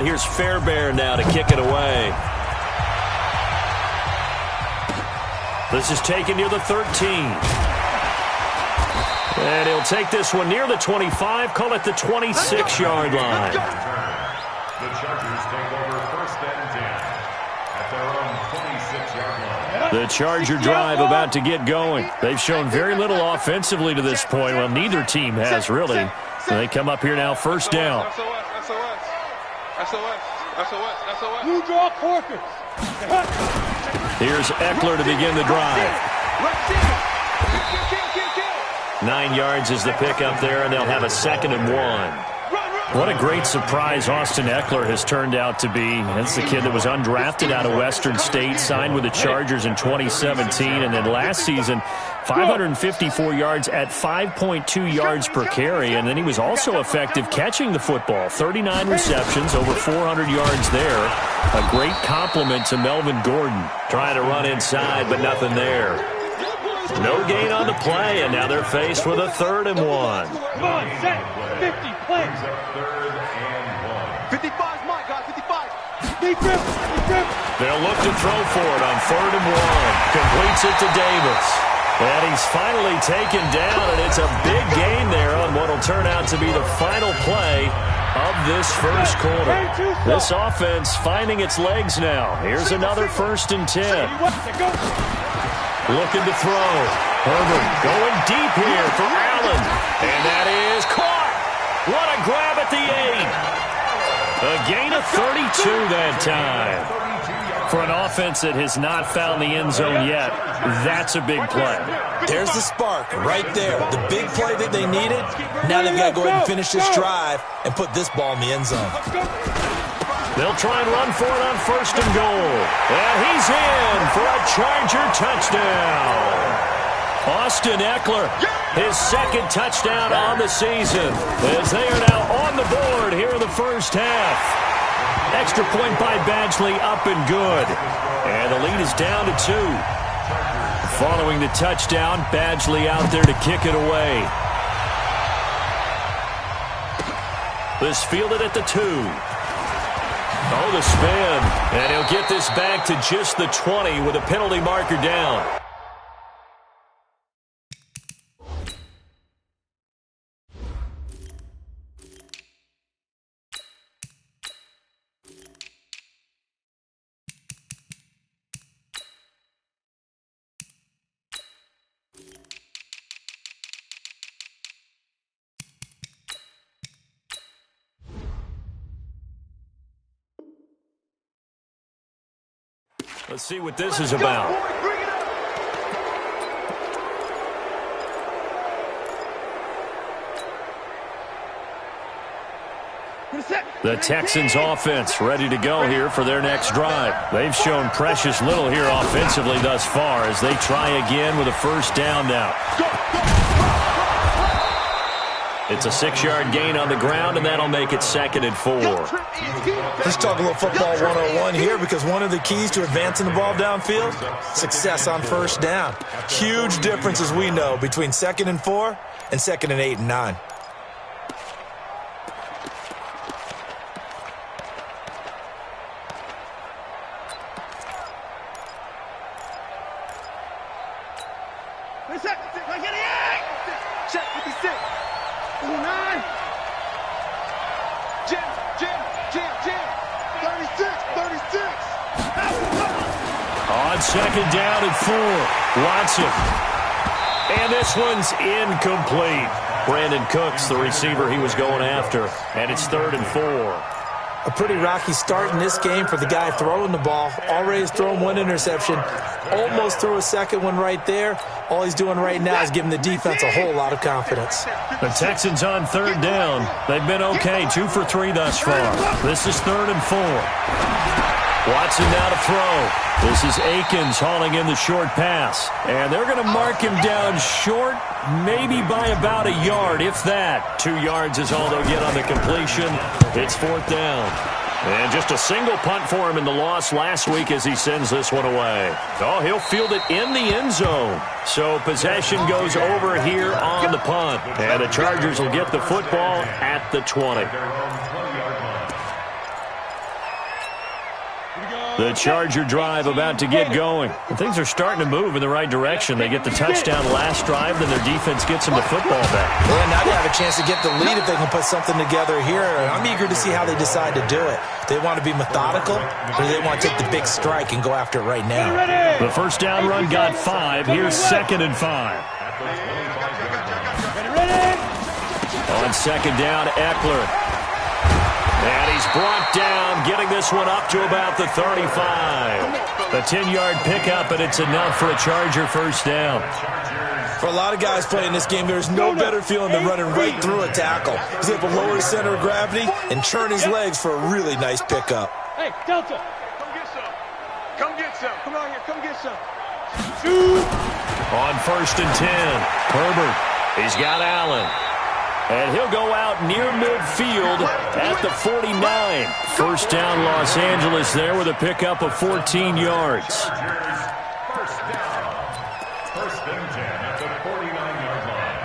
timeout. Here's Fairbairn now to kick it away. This is taken near the 13. And he'll take this one near the 25, call it the 26-yard line. The Chargers take over 1st and 10 at their own 26-yard line. The Charger drive about to get going. They've shown very little offensively to this point. Well, neither team has really. So they come up here now, 1st down. You draw quarters. Here's Eckler to begin the drive. 9 yards is the pickup there, and they'll have a 2nd and 1. What a great surprise Austin Eckler has turned out to be. That's the kid that was undrafted out of Western State, signed with the Chargers in 2017, and then last season, 554 yards at 5.2 yards per carry, and then he was also effective catching the football. 39 receptions, over 400 yards there. A great compliment to Melvin Gordon. Trying to run inside, but nothing there. No gain on the play, and now they're faced with a 3rd and 1. Come on, set. 50, play. 3rd and 1. 55's mine, guys, 55. Deep grip. They'll look to throw for it on 3rd and 1. Completes it to Davis. And he's finally taken down, and it's a big gain there on what will turn out to be the final play of this first quarter. This offense finding its legs now. Here's another 1st and 10. Looking to throw. Herbert going deep here for Allen. And that is caught. What a grab at the 8. A gain of 32 that time. For an offense that has not found the end zone yet, that's a big play. There's the spark right there. The big play that they needed. Now they've got to go ahead and finish this drive and put this ball in the end zone. They'll try and run for it on 1st and goal. And he's in for a Charger touchdown. Austin Eckler, his 2nd touchdown on the season, as they are now on the board here in the first half. Extra point by Badgley, up and good. And the lead is down to 2. Following the touchdown, Badgley out there to kick it away. This fielded at the 2. Oh, the spin. And he'll get this back to just the 20 with a penalty marker down. Let's see what this is about. The Texans offense ready to go here for their next drive. They've shown precious little here offensively thus far as they try again with a 1st down now. It's a 6-yard gain on the ground, and that'll make it 2nd and 4. Let's talk a little football 101 here, because one of the keys to advancing the ball downfield, success on 1st down. Huge difference, as we know, between 2nd and 4 and 2nd and 8 and 9. Check 56. 9. Jim. 36. On 2nd down and 4. Watson. And this one's incomplete. Brandon Cooks, the receiver he was going after. And it's 3rd and 4. A pretty rocky start in this game for the guy throwing the ball. Already has thrown 1 interception. Almost threw a 2nd one right there. All he's doing right now is giving the defense a whole lot of confidence. The Texans on 3rd down. They've been okay, 2 for 3 thus far. This is 3rd and 4. Watson now to throw. This is Akins hauling in the short pass. And they're going to mark him down short, maybe by about a yard, if that. 2 yards is all they'll get on the completion. It's 4th down. And just a single punt for him in the loss last week as he sends this one away. Oh, he'll field it in the end zone. So possession goes over here on the punt. And the Chargers will get the football at the 20. The Charger drive about to get going. And things are starting to move in the right direction. They get the touchdown last drive, then their defense gets them the football back. Yeah, now they have a chance to get the lead if they can put something together here. I'm eager to see how they decide to do it. They want to be methodical, or do they want to take the big strike and go after it right now? The first down run got 5. Here's 2nd and 5. On second down, Eckler. And he's brought down, getting this one up to about the 35. A 10-yard pickup, and it's enough for a Charger first down. For a lot of guys playing this game, there's no better feeling than running right through a tackle. He's able to lower his center of gravity and churn his legs for a really nice pickup. Hey, Delta, come get some. Come get some. Come out here, come get some. Shoot. On 1st and 10, Herbert. He's got Allen. And he'll go out near midfield at the 49. First down, Los Angeles there with a pickup of 14 yards. First down. 1st and 10 at the 49-yard line.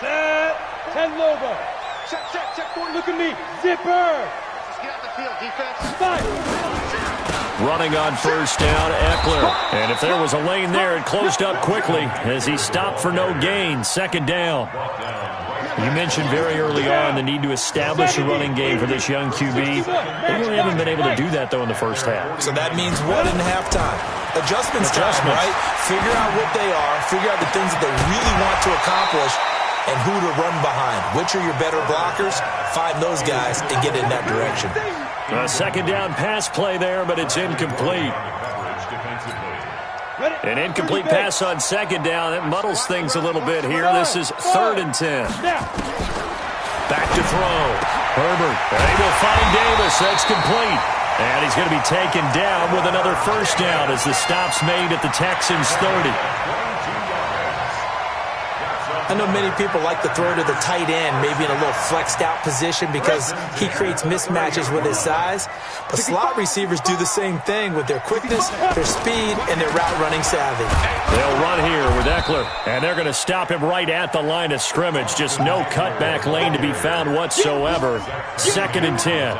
Set. 10 Lobo. Check, 40. Look at me. Zipper. Let's get out the field, defense. Fight. Running on first down, Eckler. And if there was a lane there, it closed up quickly as he stopped for no gain. 2nd down. You mentioned very early on the need to establish a running game for this young QB. They really haven't been able to do that, though, in the first half. So that means what in halftime? Adjustments time, right? Figure out what they are, figure out the things that they really want to accomplish, and who to run behind. Which are your better blockers? Find those guys and get in that direction. A 2nd down pass play there, but it's incomplete. An incomplete pass on 2nd down. It muddles things a little bit here. This is 3rd and 10. Back to throw. Herbert. They will find Davis. That's complete. And he's going to be taken down with another first down as the stop's made at the Texans' 30. I know many people like to throw to the tight end, maybe in a little flexed out position because he creates mismatches with his size. But slot receivers do the same thing with their quickness, their speed, and their route running savvy. They'll run here with Eckler, and they're going to stop him right at the line of scrimmage. Just no cutback lane to be found whatsoever. 2nd and 10.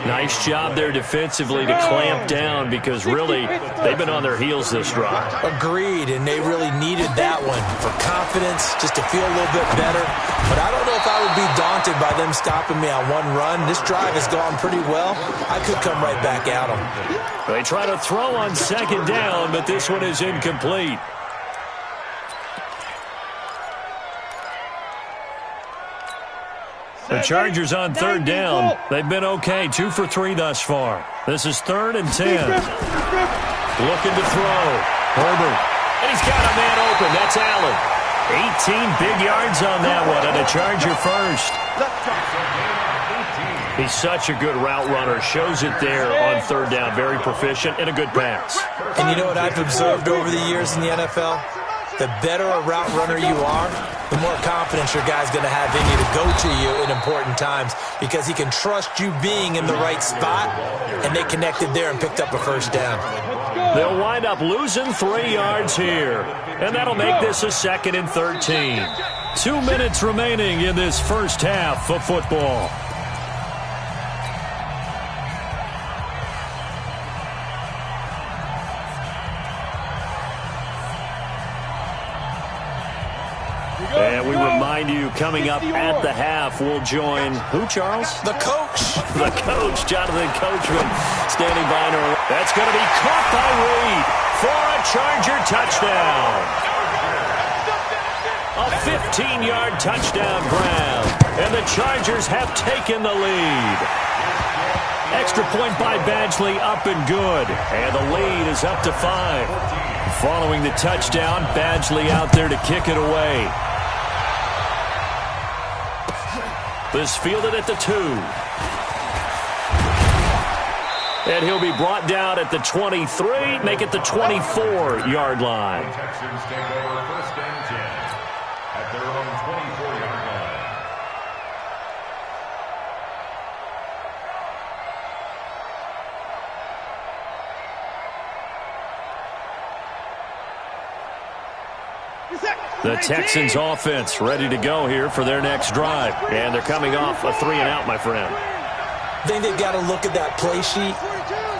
Nice job there defensively to clamp down because really they've been on their heels this drive. Agreed, and they really needed that one for confidence, just to feel a little bit better. But I don't know if I would be daunted by them stopping me on one run. This drive has gone pretty well. I could come right back at them. They try to throw on 2nd down, but this one is incomplete. The Chargers on 3rd down. They've been okay, 2 for 3 thus far. This is 3rd and 10. Looking to throw. Herbert. And he's got a man open. That's Allen. 18 big yards on that one, and a Charger first. He's such a good route runner. Shows it there on 3rd down. Very proficient and a good pass. And you know what I've observed over the years in the NFL? The better a route runner you are, the more confidence your guy's going to have in you to go to you in important times because he can trust you being in the right spot, and they connected there and picked up a first down. They'll wind up losing 3 yards here, and that'll make this a 2nd and 13. 2 minutes remaining in this first half of football. And we remind you, coming up at the half, we'll join who, Charles? The coach. The coach, Jonathan Coachman, standing by. That's going to be caught by Reed for a Charger touchdown. A 15-yard touchdown grab. And the Chargers have taken the lead. Extra point by Badgley, up and good. And the lead is up to 5. Following the touchdown, Badgley out there to kick it away. This fielded at the 2. And he'll be brought down at the 23, make it the 24-yard line. Texans take over 1st and 10 at their own 24-yard line. The Texans offense ready to go here for their next drive. And they're coming off a 3-and-out, my friend. I think they've got to look at that play sheet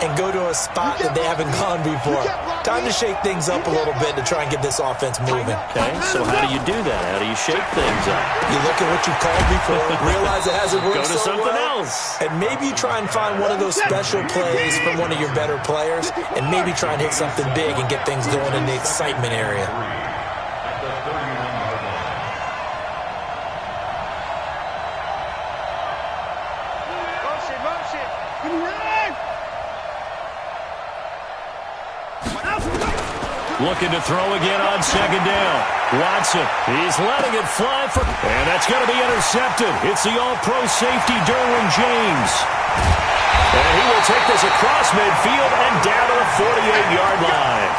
and go to a spot that they haven't gone before. Time to shake things up a little bit to try and get this offense moving. Okay, so how do you do that? How do you shake things up? You look at what you called before, realize it hasn't worked Go to so something well, else. and maybe you try and find one of those special plays from one of your better players, and maybe try and hit something big and get things going in the excitement area. Looking to throw again on second down. Watson, he's letting it fly for, and that's going to be intercepted. It's the all-pro safety, Derwin James. And he will take this across midfield and down to the 48-yard line.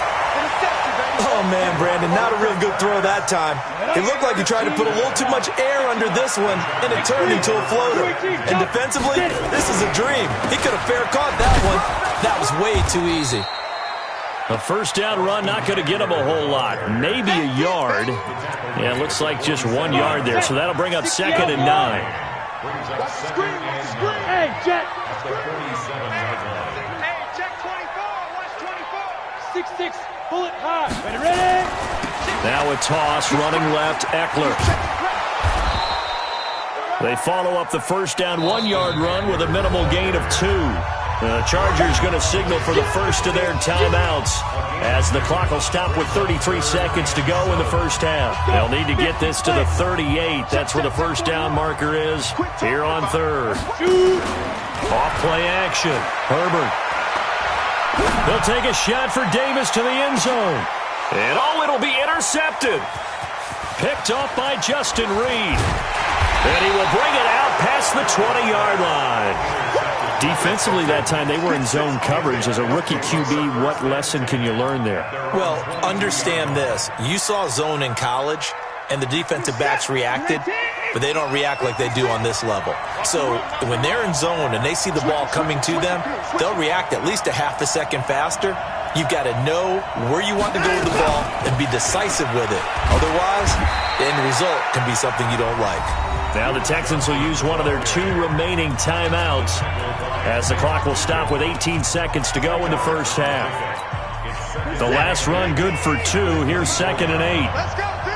Oh, man, Brandon, not a real good throw that time. It looked like he tried to put a little too much air under this one, and it turned into a floater. And defensively, this is a dream. He could have fair caught that one. That was way too easy. A first down run, not going to get him a whole lot. Maybe a yard. Yeah, it looks like just 1 yard there, so that'll bring up 2nd and 9. Hey, Jet. Hey, check 24. Watch 24. 6-6. Pull it high. Ready? Now a toss, running left, Eckler. They follow up the first down 1 yard run with a minimal gain of 2. The Chargers going to signal for the first of their timeouts as the clock will stop with 33 seconds to go in the first half. They'll need to get this to the 38. That's where the first down marker is here on third. Off play action. Herbert. They'll take a shot for Davis to the end zone. And it'll be intercepted. Picked off by Justin Reed. And he will bring it out past the 20-yard line. Defensively that time, they were in zone coverage. As a rookie QB, what lesson can you learn there? Well, understand this. You saw zone in college, and the defensive backs reacted, but they don't react like they do on this level. So when they're in zone and they see the ball coming to them, they'll react at least a half a second faster. You've got to know where you want to go with the ball and be decisive with it. Otherwise, the end result can be something you don't like. Now the Texans will use one of their 2 remaining timeouts as the clock will stop with 18 seconds to go in the first half. The last run good for 2. Here's 2nd and 8. Let's go, D.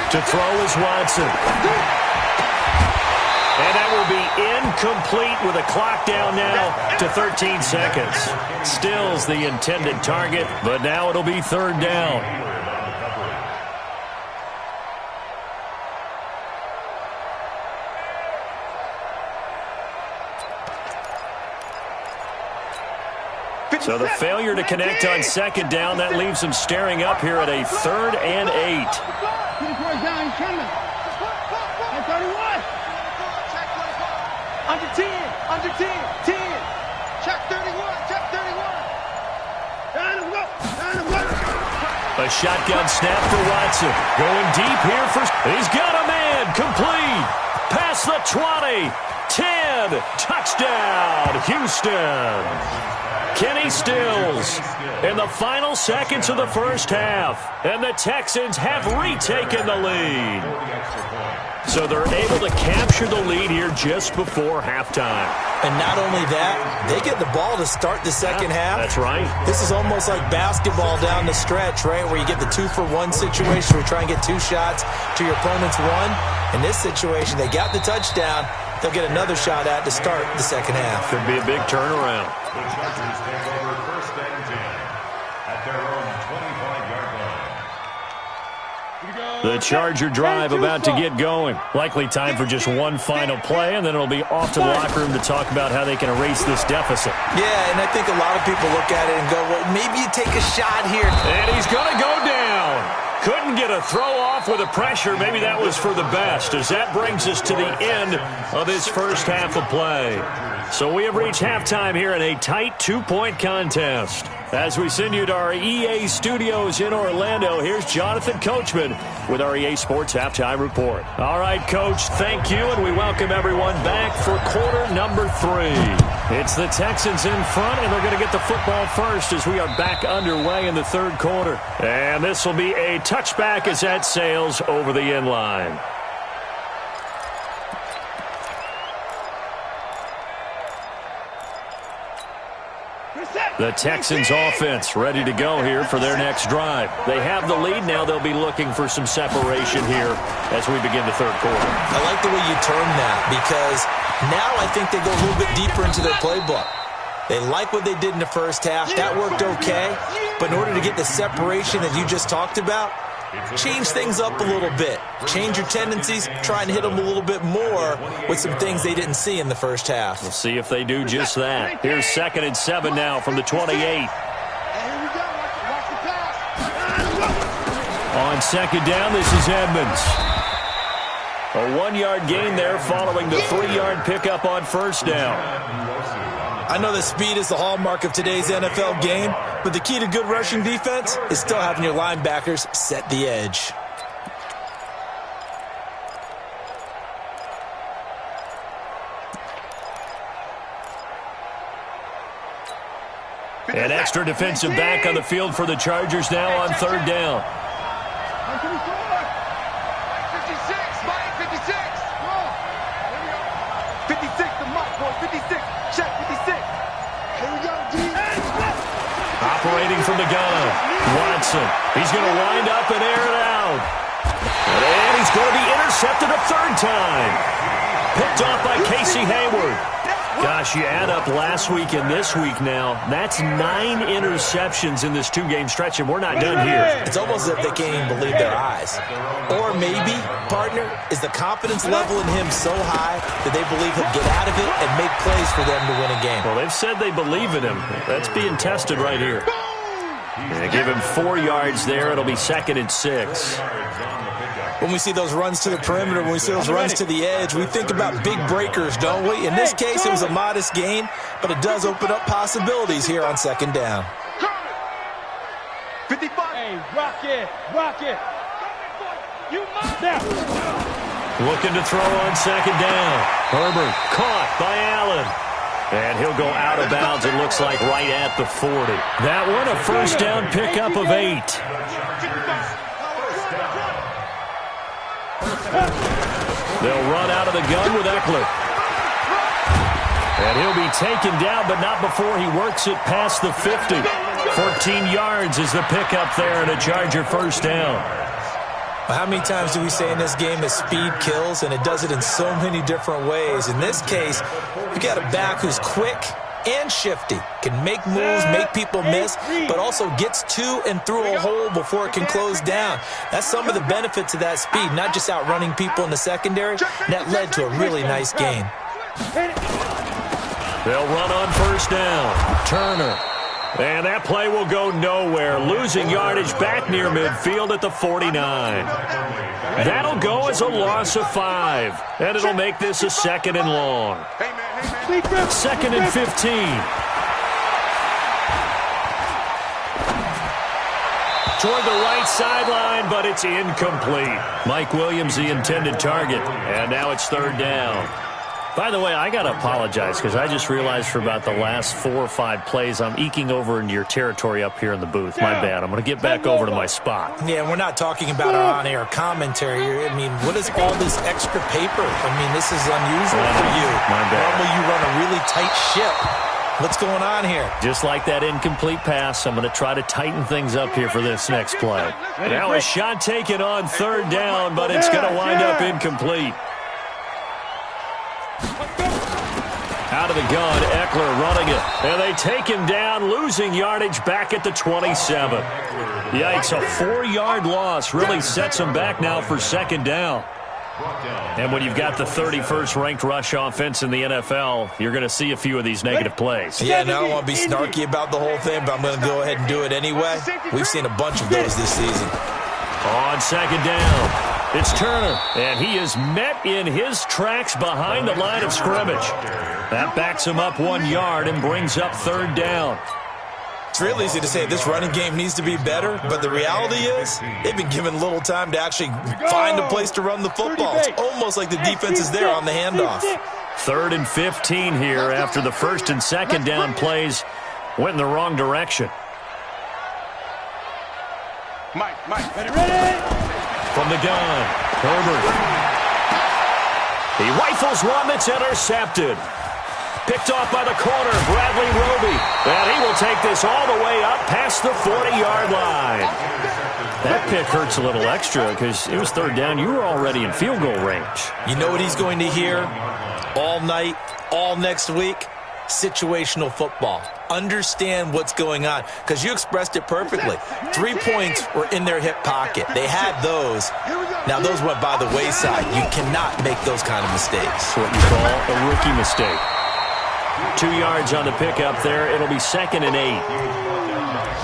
To throw is Watson. And that will be incomplete with a clock down now to 13 seconds. Still's the intended target, but now it'll be 3rd down. So the failure to connect on 2nd down, that leaves them staring up here at a 3rd and 8. Under 10, 10. Check 31. A shotgun snap for Watson. Going deep here for... He's got a man. Complete. Past the 20. 10. Touchdown, Houston. Kenny Stills in the final seconds of the first half. And the Texans have retaken the lead. So they're able to capture the lead here just before halftime. And not only that, they get the ball to start the second half. That's right. This is almost like basketball down the stretch, right, where you get the 2-for-1 situation where you try and get 2 shots to your opponent's 1. In this situation, they got the touchdown. They'll get another shot at to start the second half. Could be a big turnaround. The Chargers take over 1st and 10 at their own 25-yard line. The Charger drive about to get going. Likely time for just one final play, and then it'll be off to the locker room to talk about how they can erase this deficit. Yeah, and I think a lot of people look at it and go, well, maybe you take a shot here. And he's going to go down. Couldn't get a throw off with the pressure. Maybe that was for the best, as that brings us to the end of this first half of play. So we have reached halftime here in a tight 2-point contest. As we send you to our EA studios in Orlando, here's Jonathan Coachman with our EA Sports Halftime Report. All right, Coach, thank you, and we welcome everyone back for quarter number 3. It's the Texans in front, and they're going to get the football first as we are back underway in the third quarter. And this will be a touchback as that sails over the end line. The Texans offense ready to go here for their next drive. They have the lead. Now they'll be looking for some separation here as we begin the third quarter. I like the way you term that because now I think they go a little bit deeper into their playbook. They like what they did in the first half. That worked okay. But in order to get the separation that you just talked about, change things up a little bit. Change your tendencies. Try and hit them a little bit more with some things they didn't see in the first half. We'll see if they do just that. Here's 2nd and 7 now from the 28. On 2nd down, this is Edmonds. A 1-yard gain there following the 3-yard pickup on 1st down. I know that speed is the hallmark of today's NFL game, but the key to good rushing defense is still having your linebackers set the edge. An extra defensive back on the field for the Chargers now on 3rd down. 56, the mark, boy, 56. Check, 56. Here we go, D. Operating from the gun, Watson. He's going to wind up and air it out. And he's going to be intercepted a 3rd time. Picked off by Casey Hayward. Gosh, you add up last week and this week now, that's 9 interceptions in this 2-game stretch, and we're not done here. It's almost as if they can't even believe their eyes. Or maybe, partner, is the confidence level in him so high that they believe he'll get out of it and make plays for them to win a game. Well, they've said they believe in him. That's being tested right here. They give him 4 yards there. It'll be 2nd and 6. When we see those runs to the perimeter, when we see those runs to the edge, we think about big breakers, don't we? In this case, it was a modest gain, but it does open up possibilities here on 2nd down. 55. Hey, rock it, rock it. You now. Looking to throw on 2nd down. Herbert caught by Allen. And he'll go out of bounds, it looks like, right at the 40. That one, a 1st down pickup of 8. They'll run out of the gun with Eckler. And he'll be taken down, but not before he works it past the 50. 14 yards is the pickup there, and a Charger 1st down. How many times do we say in this game that speed kills, and it does it in so many different ways? In this case, you got a back who's quick and shifty, can make moves, make people miss, but also gets to and through a hole before it can close down. That's some of the benefits of that speed, not just outrunning people in the secondary. That led to a really nice gain. They'll run on 1st down. Turner. And that play will go nowhere. Losing yardage back near midfield at the 49. That'll go as a loss of 5. And it'll make this a 2nd and long. 2nd and 15. Toward the right sideline, but it's incomplete. Mike Williams, the intended target. And now it's 3rd down. By the way, I got to apologize because I just realized for about the last 4 or 5 plays, I'm eking over into your territory up here in the booth. My bad. I'm going to get back over to my spot. Yeah, we're not talking about our on-air commentary here. I mean, what is all this extra paper? I mean, this is unusual for you. My bad. Normally you run a really tight ship. What's going on here? Just like that incomplete pass, I'm going to try to tighten things up here for this next play. Now a shot taken on 3rd down, but it's going to wind up incomplete. Out of the gun, Eckler running it. And they take him down, losing yardage back at the 27. Yikes, a 4-yard loss really sets them back now for 2nd down. And when you've got the 31st ranked rush offense in the NFL, you're going to see a few of these negative plays. Yeah, and I don't want to be snarky about the whole thing, but I'm going to go ahead and do it anyway. We've seen a bunch of those this season. On 2nd down. It's Turner, and he is met in his tracks behind the line of scrimmage. That backs him up 1 yard and brings up 3rd down. It's real easy to say this running game needs to be better, but the reality is they've been given little time to actually find a place to run the football. It's almost like the defense is there on the handoff. 3rd and 15 here after the 1st and 2nd down plays went in the wrong direction. Mike, ready? From the gun, Herbert. He rifles one that's intercepted. Picked off by the corner, Bradley Roby. And he will take this all the way up past the 40-yard line. That pick hurts a little extra because it was 3rd down. You were already in field goal range. You know what he's going to hear all night, all next week? Situational football. Understand what's going on, because you expressed it perfectly. 3 points were in their hip pocket. They had those. Now those went by the wayside. You cannot make those kind of mistakes. What you call a rookie mistake. 2 yards on the pickup there. It'll be 2nd and 8.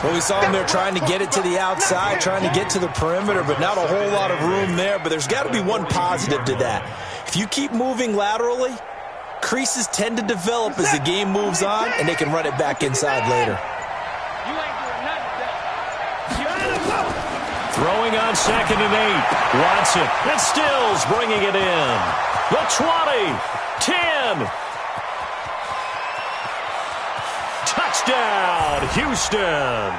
Well, we saw them there trying to get it to the outside, trying to get to the perimeter, but not a whole lot of room there. But there's got to be one positive to that. If you keep moving laterally, creases tend to develop as the game moves on, and they can run it back inside later. Throwing on 2nd and 8. Watson and Stills bringing it in. The 20, 10. Touchdown, Houston.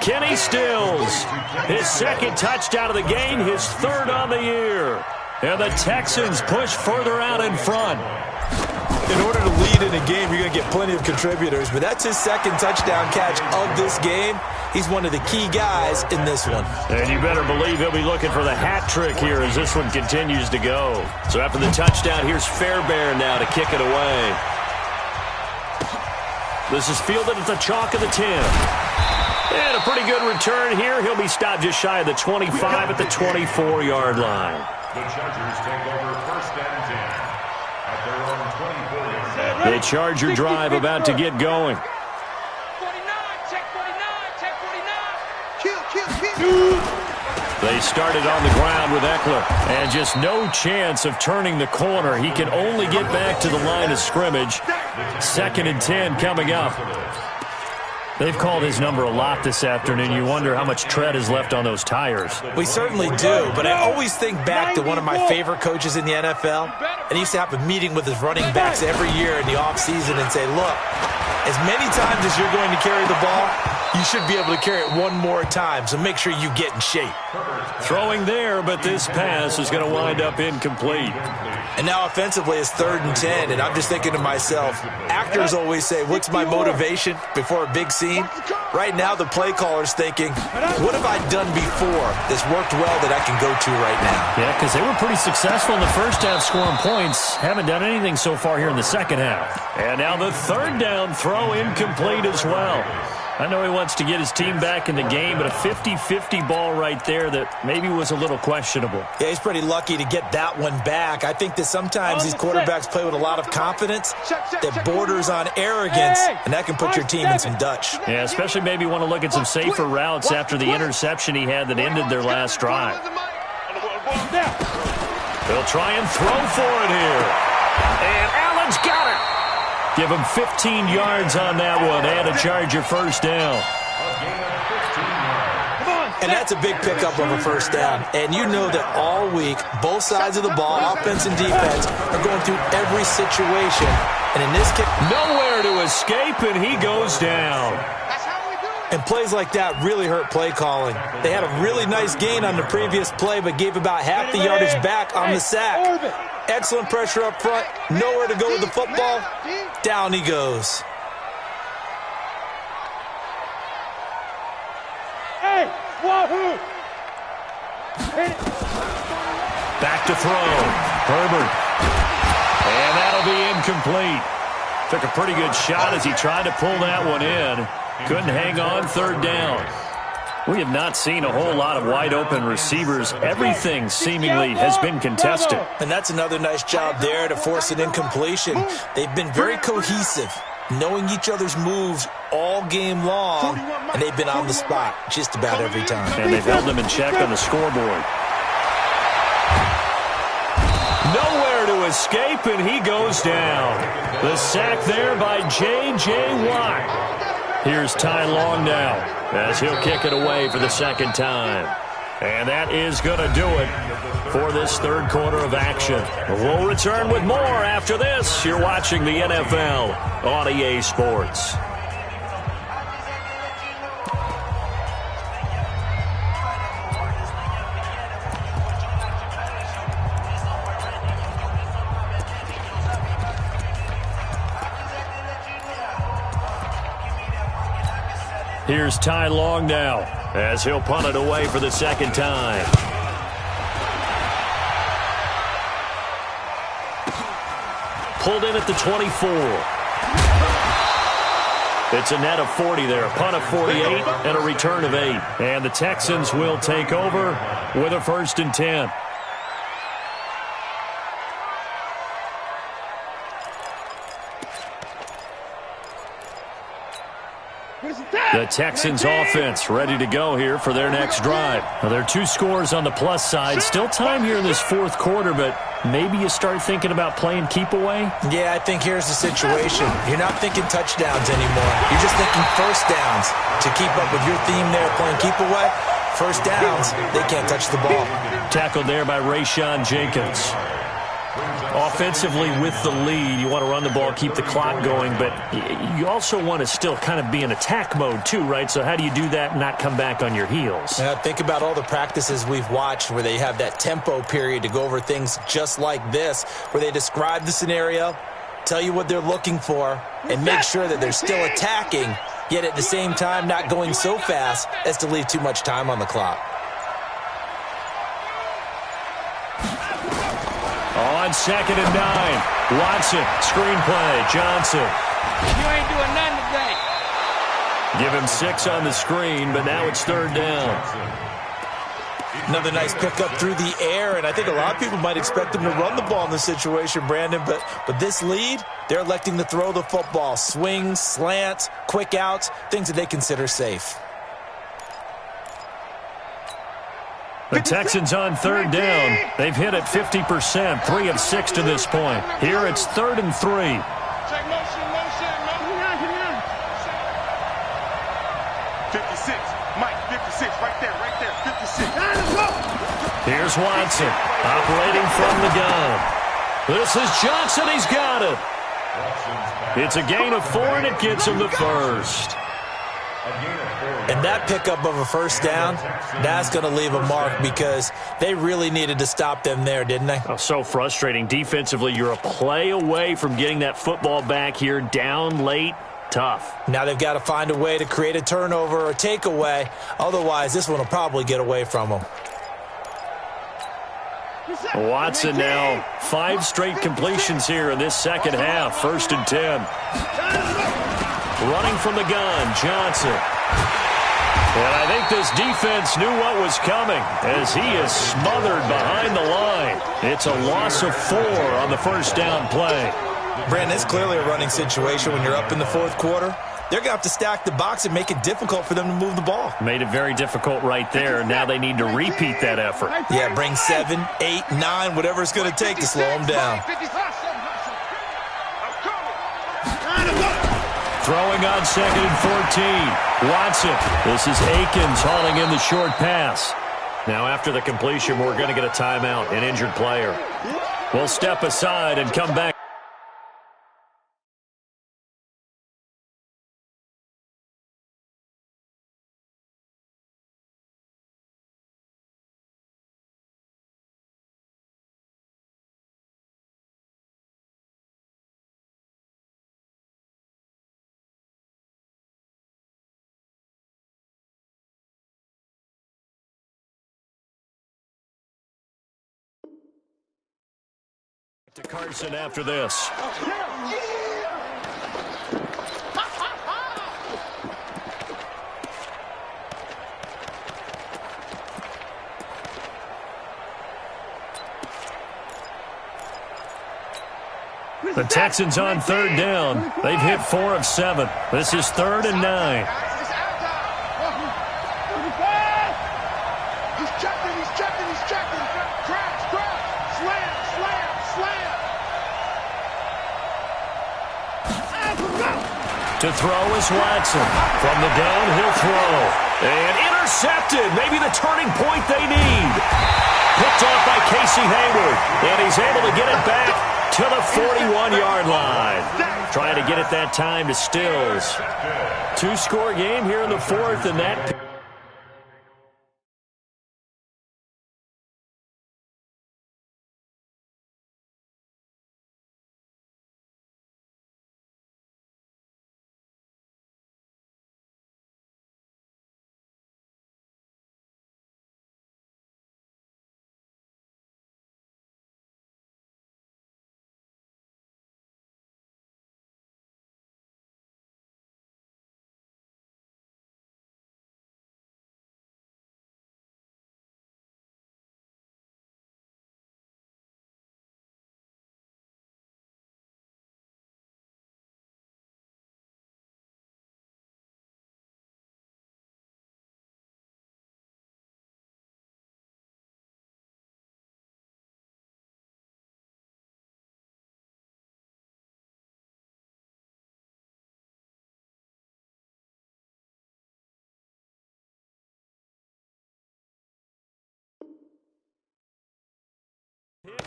Kenny Stills, his 2nd touchdown of the game, his 3rd on the year. And the Texans push further out in front. In order to lead in a game, you're going to get plenty of contributors, but that's his 2nd touchdown catch of this game. He's one of the key guys in this one. And you better believe he'll be looking for the hat trick here as this one continues to go. So after the touchdown, here's Fairbairn now to kick it away. This is fielded at the chalk of the 10. And a pretty good return here. He'll be stopped just shy of the 25 at the 24-yard line. The Chargers take over 1st and 10 at their own 24-yard line. The Charger drive about to get going. 49, check 49, check 49. They started on the ground with Eckler, and just no chance of turning the corner. He can only get back to the line of scrimmage. 2nd and 10 coming up. They've called his number a lot this afternoon. You wonder how much tread is left on those tires. We certainly do, but I always think back to one of my favorite coaches in the NFL, and he used to have a meeting with his running backs every year in the offseason and say, look, as many times as you're going to carry the ball, you should be able to carry it one more time, so make sure you get in shape. Throwing there, but this pass is going to wind up incomplete. And now offensively it's 3rd and 10, and I'm just thinking to myself, actors always say, what's my motivation before a big scene? Right now the play caller's thinking, what have I done before that's worked well that I can go to right now? Yeah, because they were pretty successful in the first half scoring points. Haven't done anything so far here in the second half. And now the 3rd down throw incomplete as well. I know he wants to get his team back in the game, but a 50-50 ball right there that maybe was a little questionable. Yeah, he's pretty lucky to get that one back. I think that sometimes these quarterbacks play with a lot of confidence that borders on arrogance, and that can put your team in some Dutch. Yeah, especially maybe want to look at some safer routes after the interception he had that ended their last drive. They'll try and throw for it here. And Allen's got it. Give him 15 yards on that one and a Charger 1st down. And that's a big pickup of a 1st down. And you know that all week, both sides of the ball, offense and defense, are going through every situation. And in this case, nowhere to escape, and he goes down. And plays like that really hurt play calling. They had a really nice gain on the previous play, but gave about half the yardage back on the sack. Excellent pressure up front. Nowhere to go with the football. Down he goes. Hey, wahoo! Back to throw. Herbert. And that'll be incomplete. Took a pretty good shot as he tried to pull that one in. Couldn't hang on 3rd down. We have not seen a whole lot of wide-open receivers. Everything seemingly has been contested. And that's another nice job there to force an incompletion. They've been very cohesive, knowing each other's moves all game long, and they've been on the spot just about every time. And they've held them in check on the scoreboard. Nowhere to escape, and he goes down. The sack there by J.J. Watt. Here's Ty Long now as he'll kick it away for the second time. And that is going to do it for this third quarter of action. We'll return with more after this. You're watching the NFL on EA Sports. Here's Ty Long now as he'll punt it away for the second time. Pulled in at the 24. It's a net of 40 there. Punt of 48 and a return of 8. And the Texans will take over with a 1st and 10. The Texans offense ready to go here for their next drive. Now, there are 2 scores on the plus side. Still time here in this fourth quarter, but maybe you start thinking about playing keep away? Yeah, I think here's the situation. You're not thinking touchdowns anymore. You're just thinking first downs. To keep up with your theme there, playing keep away, first downs, they can't touch the ball. Tackled there by Rayshon Jenkins. Offensively with the lead, you want to run the ball, keep the clock going, but you also want to still kind of be in attack mode too, right? So how do you do that and not come back on your heels? Think about all the practices we've watched where they have that tempo period to go over things just like this, where they describe the scenario, tell you what they're looking for, and make sure that they're still attacking, yet at the same time not going so fast as to leave too much time on the clock. On 2nd and 9, Watson, screenplay, Johnson. You ain't doing nothing today. Give him 6 on the screen, but now it's 3rd down. Another nice pickup through the air, and I think a lot of people might expect them to run the ball in this situation, Brandon, but this lead, they're electing to throw the football. Swings, slants, quick outs, things that they consider safe. The Texans on 3rd down. They've hit it 50%, 3 of 6 to this point. Here it's 3rd and 3. Check motion. 56. Mike, 56. Right there. 56. Here's Watson, operating from the gun. This is Johnson. He's got it. It's a gain of 4, and it gets him the first. And that pickup of a first down, that's going to leave a mark because they really needed to stop them there, didn't they? Oh, so frustrating. Defensively, you're a play away from getting that football back here down late. Tough. Now they've got to find a way to create a turnover or takeaway. Otherwise, this one will probably get away from them. Watson now, 5 straight completions here in this second half. 1st and 10. Running from the gun, Johnson. And I think this defense knew what was coming as he is smothered behind the line. It's a loss of 4 on the first down play. Brandon, it's clearly a running situation when you're up in the fourth quarter. They're going to have to stack the box and make it difficult for them to move the ball. Made it very difficult right there. Now they need to repeat that effort. Yeah, bring 7, 8, 9, whatever it's going to take to slow them down. Throwing on 2nd and 14. Watson. This is Akins hauling in the short pass. Now after the completion, we're going to get a timeout, an injured player. We'll step aside and come back. To Carson after this. The Texans on 3rd down. They've hit 4 of 7. This is 3rd and 9. He's checking. Crash. Slam. To throw is Watson. From the downhill throw. And intercepted. Maybe the turning point they need. Picked off by Casey Hayward. And he's able to get it back to the 41-yard line. Trying to get it that time to Stills. 2-score game here in the fourth, and that...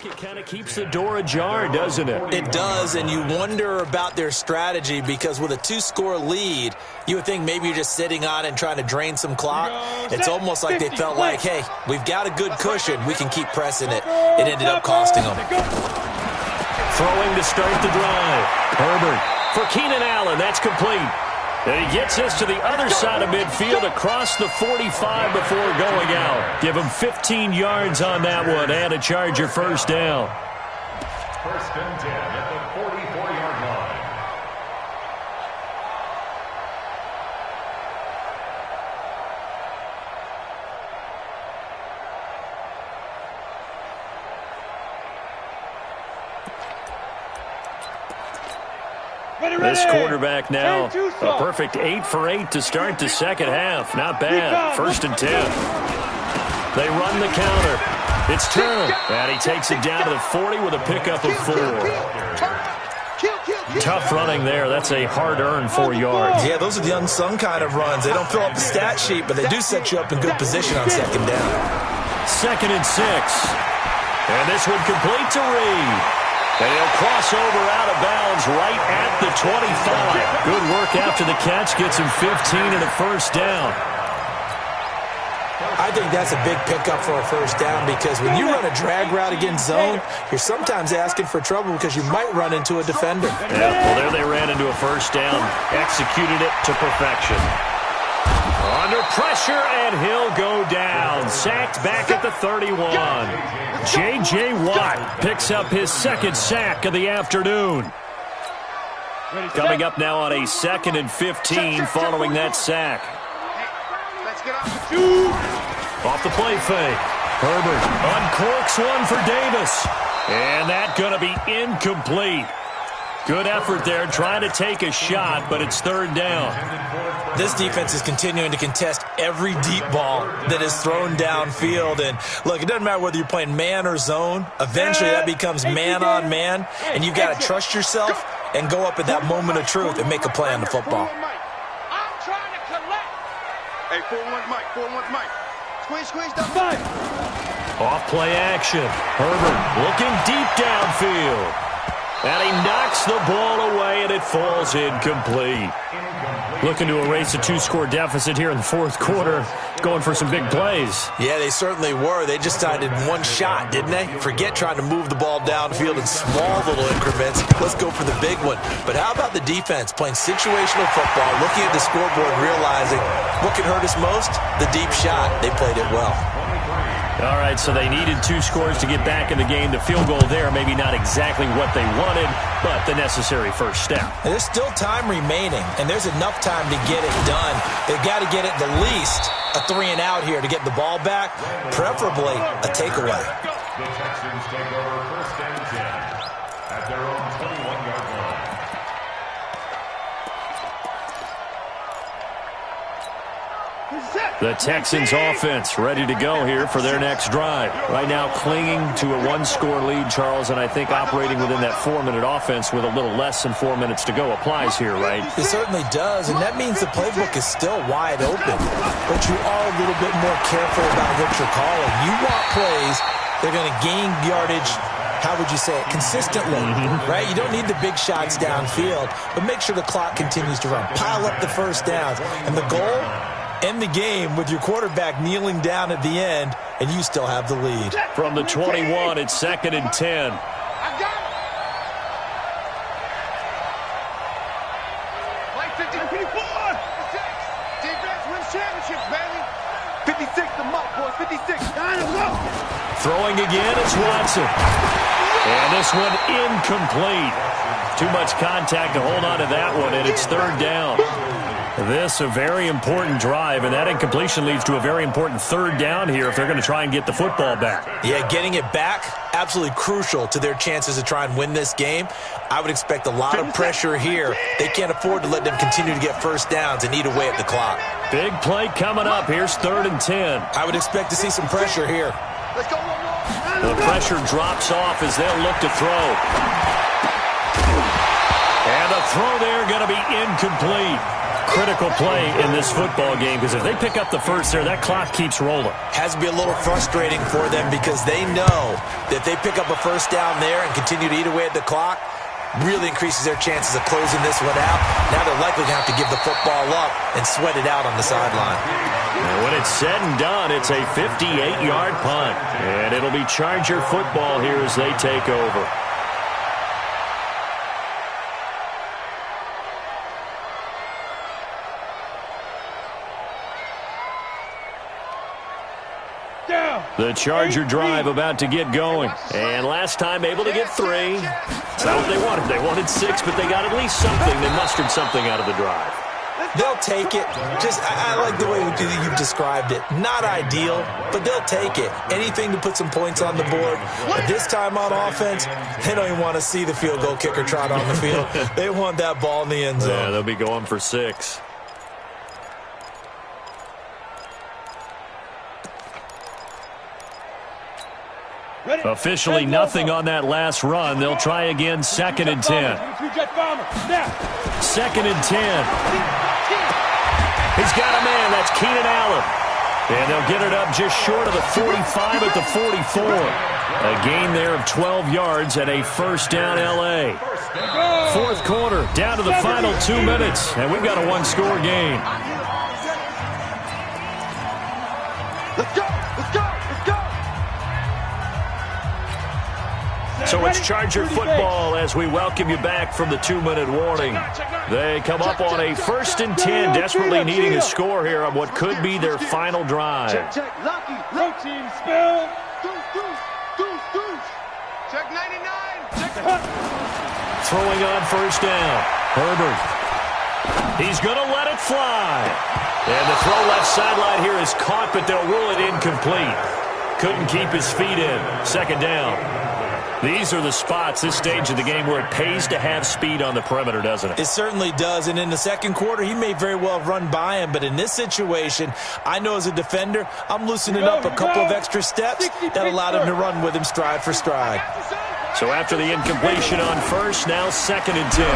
It kind of keeps the door ajar, doesn't it? It does, and you wonder about their strategy because with a 2-score lead, you would think maybe you're just sitting on it and trying to drain some clock. It's almost like they felt like, hey, we've got a good cushion. We can keep pressing it. It ended up costing them. Throwing to start the drive. Herbert for Keenan Allen. That's complete. And he gets us to the other side of midfield across the 45 before going out. Give him 15 yards on that one and a Charger first down. First and 10 at the 44-yard line. This quarterback now, a perfect 8 for 8 to start the second half. Not bad. First and 10. They run the counter. It's Turner. And he takes it down to the 40 with a pickup of 4. Tough running there. That's a hard-earned 4 yards. Yeah, those are the unsung kind of runs. They don't fill up the stat sheet, but they do set you up in good position on second down. Second and 6. And this one complete to Reed. And he'll cross over out of bounds right at the 25. Good work after the catch. Gets him 15 and a first down. I think that's a big pickup for a first down because when you run a drag route against zone, you're sometimes asking for trouble because you might run into a defender. Yeah, well, there they ran into a first down. Executed it to perfection. Under pressure, and he'll go down. Sacked back at the 31. J.J. Watt picks up his second sack of the afternoon. Coming up now on a 2nd and 15 following that sack. Off the play fake. Herbert uncorks one for Davis. And that going to be incomplete. Good effort there, trying to take a shot, but it's third down. This defense is continuing to contest every deep ball that is thrown downfield. And, look, it doesn't matter whether you're playing man or zone. Eventually that becomes man-on-man, and you've got to trust yourself and go up at that moment of truth and make a play on the football. I'm trying to collect. Hey, 4-1 Mike, 4-1 Mike. Squeeze, the 5. Off play action. Herbert looking deep downfield. And he knocks the ball away, and it falls incomplete. Looking to erase a 2-score deficit here in the fourth quarter. Going for some big plays. Yeah, they certainly were. They just decided one shot, didn't they? Forget trying to move the ball downfield in small little increments. Let's go for the big one. But how about the defense playing situational football, looking at the scoreboard, realizing what can hurt us most? The deep shot. They played it well. All right, so they needed 2 scores to get back in the game. The field goal there, maybe not exactly what they wanted, but the necessary first step. And there's still time remaining, and there's enough time to get it done. They've got to get it the least a 3-and-out here to get the ball back, preferably a takeaway. The Texans take over first and 10 at their own 21-yard line. The Texans offense ready to go here for their next drive. Right now clinging to a one-score lead, Charles, and I think operating within that 4-minute offense with a little less than 4 minutes to go applies here, right? It certainly does, and that means the playbook is still wide open. But you are a little bit more careful about what you're calling. You want plays that are going to gain yardage, how would you say it, consistently, right? You don't need the big shots downfield, but make sure the clock continues to run. Pile up the first downs. And the goal, end the game with your quarterback kneeling down at the end, and you still have the lead. From the 21, it's 2nd and 10. I got it. Like 54. Defense wins championships, baby. 56, the mark, boys. 56. Throwing again, it's Watson. And this one incomplete. Too much contact to hold on to that one, and it's 3rd down. This a very important drive, and that incompletion leads to a very important 3rd down here if they're going to try and get the football back. Yeah, getting it back, absolutely crucial to their chances to try and win this game. I would expect a lot of pressure here. They can't afford to let them continue to get first downs and eat away at the clock. Big play coming up. Here's 3rd and 10. I would expect to see some pressure here. Let's go, The pressure drops off as they'll look to throw. And the throw there going to be incomplete. Critical play in this football game because if they pick up the first there, that clock keeps rolling. Has to be a little frustrating for them because they know that if they pick up a first down there and continue to eat away at the clock, really increases their chances of closing this one out. Now they're likely going to have to give the football up and sweat it out on the sideline. And when it's said and done, it's a 58-yard punt. And it'll be Charger football here as they take over. The Charger drive about to get going. And last time able to get 3. It's not what they wanted. They wanted 6, but they got at least something. They mustered something out of the drive. They'll take it. I like the way you've described it. Not ideal, but they'll take it. Anything to put some points on the board. But this time on offense, they don't even want to see the field goal kicker trot on the field. They want that ball in the end zone. Yeah, they'll be going for 6. Officially nothing on that last run. They'll try again, 2nd and 10. 2nd and 10. He's got a man. That's Keenan Allen. And they'll get it up just short of the 45 at the 44. A gain there of 12 yards and a first down L.A. 4th quarter, down to the final 2 minutes. And we've got a one-score game. Let's go. Let's go. Let's go. So it's Charger football as we welcome you back from the 2-minute warning. They come up on a 1st and 10, desperately needing a score here on what could be their final drive. Check. Lucky. Protein spill. Deuce. Check 99. Check. Throwing on first down. Herbert. He's going to let it fly. And the throw left sideline here is caught, but they'll rule it incomplete. Couldn't keep his feet in. 2nd down. These are the spots, this stage of the game, where it pays to have speed on the perimeter, doesn't it? It certainly does, and in the 2nd quarter, he may very well run by him, but in this situation, I know as a defender, I'm loosening up a couple of extra steps that allowed him to run with him stride for stride. So after the incompletion on first, now 2nd and 10.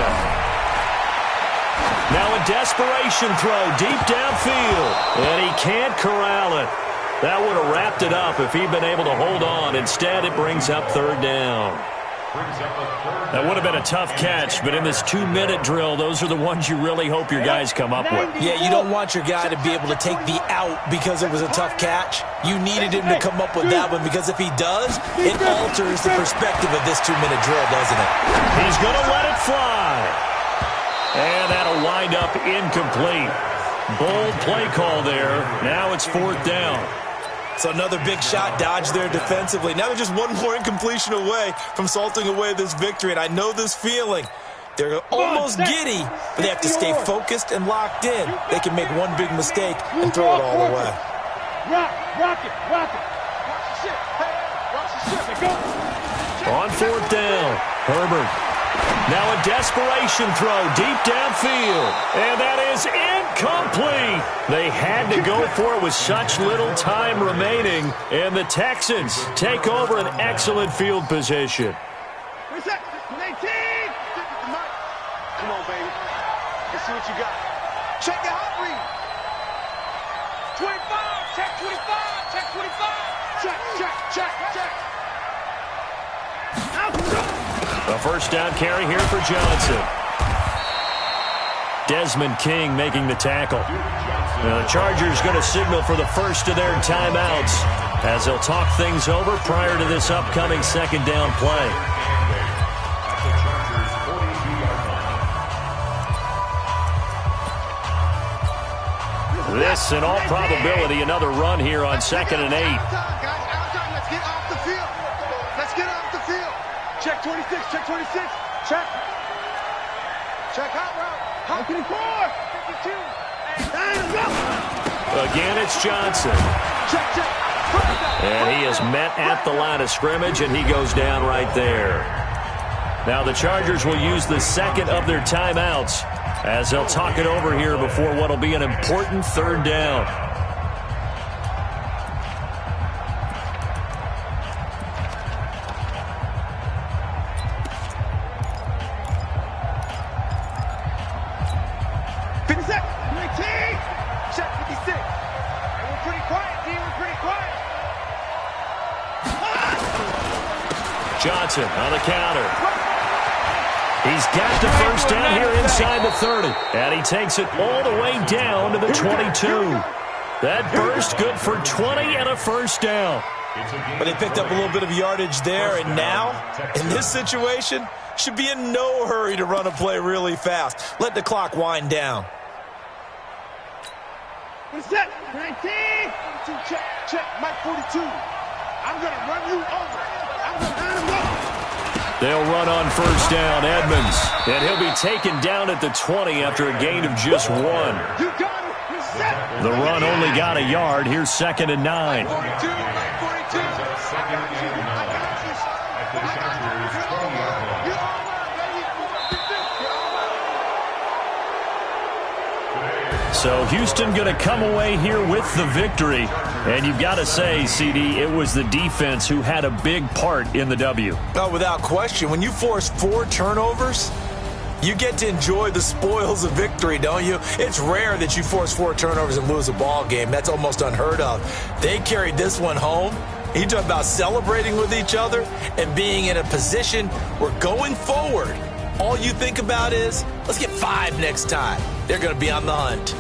Now a desperation throw deep downfield, and he can't corral it. That would have wrapped it up if he'd been able to hold on. Instead, it brings up 3rd down. That would have been a tough catch, but in this 2-minute drill, those are the ones you really hope your guys come up with. Yeah, you don't want your guy to be able to take the out because it was a tough catch. You needed him to come up with that one because if he does, it alters the perspective of this 2-minute drill, doesn't it? He's going to let it fly. And that'll wind up incomplete. Bold play call there. Now it's 4th down. So another big shot dodged there defensively. Now they're just one more incompletion away from salting away this victory. And I know this feeling. They're almost giddy, but they have to stay focused and locked in. They can make one big mistake and throw it all away. Rock it. Watch the shit. Hey, watch the shit. Go. On 4th down, Herbert. Now a desperation throw deep downfield. And that is incomplete. They had to go for it with such little time remaining. And the Texans take over an excellent field position. Come on, baby. Let's see what you got. Check the hot read. 25. Check 25. Check 25. Check, check, check, check. A first down carry here for Johnson. Desmond King making the tackle. Now the Chargers going to signal for the first of their timeouts as they'll talk things over prior to this upcoming second down play. This, in all probability, another run here on 2nd and 8. Let's get off the field. Let's get off the field. Check 26. Check 26. Check. Check hot route. Hot 54. 52. Again, it's Johnson. Check, check. And he is met at the line of scrimmage, and he goes down right there. Now the Chargers will use the second of their timeouts as they'll talk it over here before what will be an important third down. Check 56. And we're pretty quiet, team. We're pretty quiet. Johnson on the counter. He's got the first down here inside the 30. And he takes it all the way down to the 22. That burst good for 20 and a first down. But they picked up a little bit of yardage there, and now, in this situation, should be in no hurry to run a play really fast. Let the clock wind down. Set 19. 42, check, check, Mike 42. I'm going to run you over. I'm going to run him over. They'll run on first down, Edmonds. And he'll be taken down at the 20 after a gain of just 1. You got it. You're set. The run only got a yard. Here's 2nd and 9. 42, Mike 42. So Houston going to come away here with the victory. And you've got to say, CD, it was the defense who had a big part in the W. Oh, without question. When you force 4 turnovers, you get to enjoy the spoils of victory, don't you? It's rare that you force 4 turnovers and lose a ball game. That's almost unheard of. They carried this one home. You talk about celebrating with each other and being in a position where going forward, all you think about is, let's get 5 next time. They're going to be on the hunt.